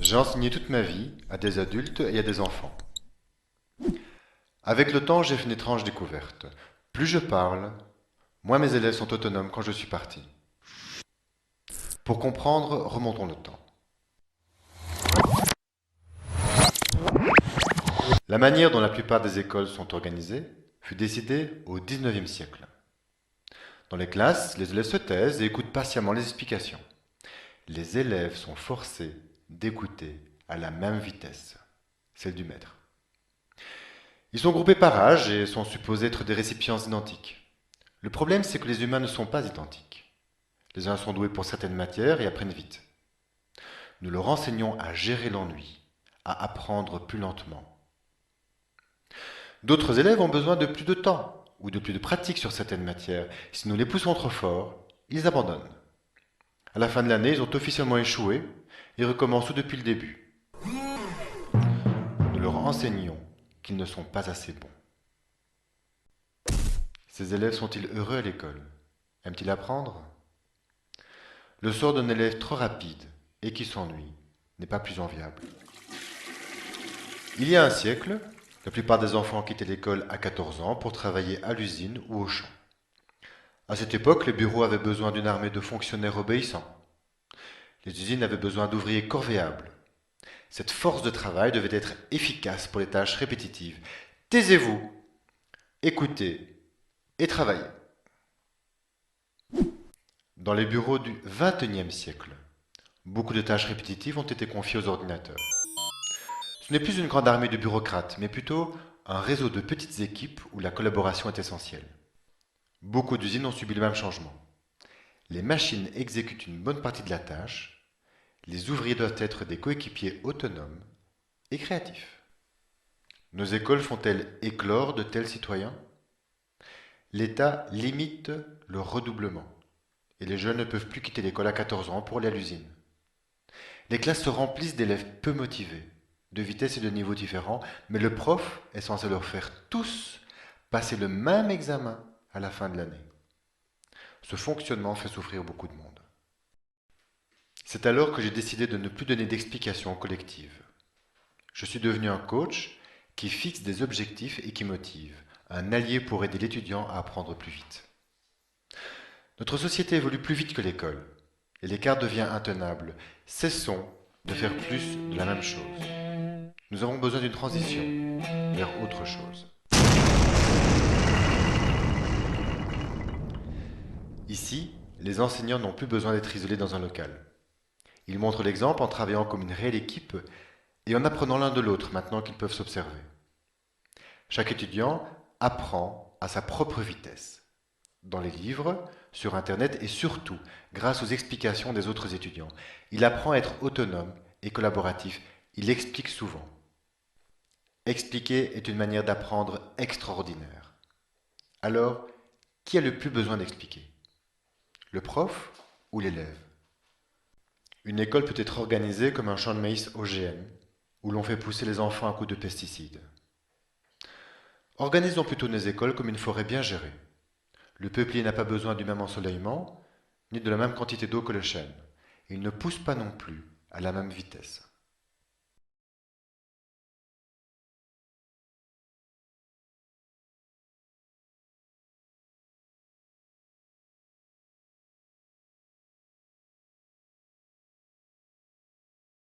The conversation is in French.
J'ai enseigné toute ma vie à des adultes et à des enfants. Avec le temps, j'ai fait une étrange découverte. Plus je parle, moins mes élèves sont autonomes quand je suis parti. Pour comprendre, remontons le temps. La manière dont la plupart des écoles sont organisées fut décidée au XIXe siècle. Dans les classes, les élèves se taisent et écoutent patiemment les explications. Les élèves sont forcés d'écouter à la même vitesse, celle du maître. Ils sont groupés par âge et sont supposés être des récipients identiques. Le problème, c'est que les humains ne sont pas identiques. Les uns sont doués pour certaines matières et apprennent vite. Nous leur enseignons à gérer l'ennui, à apprendre plus lentement. D'autres élèves ont besoin de plus de temps ou de plus de pratique sur certaines matières. Si nous les poussons trop fort, ils abandonnent. À la fin de l'année, ils ont officiellement échoué et recommencent tout depuis le début. Nous leur enseignons qu'ils ne sont pas assez bons. Ces élèves sont-ils heureux à l'école? Aiment-ils apprendre? Le sort d'un élève trop rapide et qui s'ennuie n'est pas plus enviable. Il y a un siècle, la plupart des enfants quittaient l'école à 14 ans pour travailler à l'usine ou au champ. À cette époque, les bureaux avaient besoin d'une armée de fonctionnaires obéissants. Les usines avaient besoin d'ouvriers corvéables. Cette force de travail devait être efficace pour les tâches répétitives. Taisez-vous, écoutez et travaillez. Dans les bureaux du XXIe siècle, beaucoup de tâches répétitives ont été confiées aux ordinateurs. Ce n'est plus une grande armée de bureaucrates, mais plutôt un réseau de petites équipes où la collaboration est essentielle. Beaucoup d'usines ont subi le même changement. Les machines exécutent une bonne partie de la tâche, les ouvriers doivent être des coéquipiers autonomes et créatifs. Nos écoles font-elles éclore de tels citoyens? L'État limite le redoublement et les jeunes ne peuvent plus quitter l'école à 14 ans pour aller à l'usine. Les classes se remplissent d'élèves peu motivés, de vitesse et de niveaux différents, mais le prof est censé leur faire tous passer le même examen à la fin de l'année. Ce fonctionnement fait souffrir beaucoup de monde. C'est alors que j'ai décidé de ne plus donner d'explications collectives. Je suis devenu un coach qui fixe des objectifs et qui motive, un allié pour aider l'étudiant à apprendre plus vite. Notre société évolue plus vite que l'école, et l'écart devient intenable. Cessons de faire plus de la même chose. Nous avons besoin d'une transition vers autre chose. Ici, les enseignants n'ont plus besoin d'être isolés dans un local. Ils montrent l'exemple en travaillant comme une réelle équipe et en apprenant l'un de l'autre maintenant qu'ils peuvent s'observer. Chaque étudiant apprend à sa propre vitesse, dans les livres, sur Internet et surtout grâce aux explications des autres étudiants. Il apprend à être autonome et collaboratif. Il explique souvent. Expliquer est une manière d'apprendre extraordinaire. Alors, qui a le plus besoin d'expliquer? Le prof ou l'élève? Une école peut être organisée comme un champ de maïs OGM, où l'on fait pousser les enfants à coups de pesticides. Organisons plutôt nos écoles comme une forêt bien gérée. Le peuplier n'a pas besoin du même ensoleillement, ni de la même quantité d'eau que le chêne. Il ne pousse pas non plus à la même vitesse.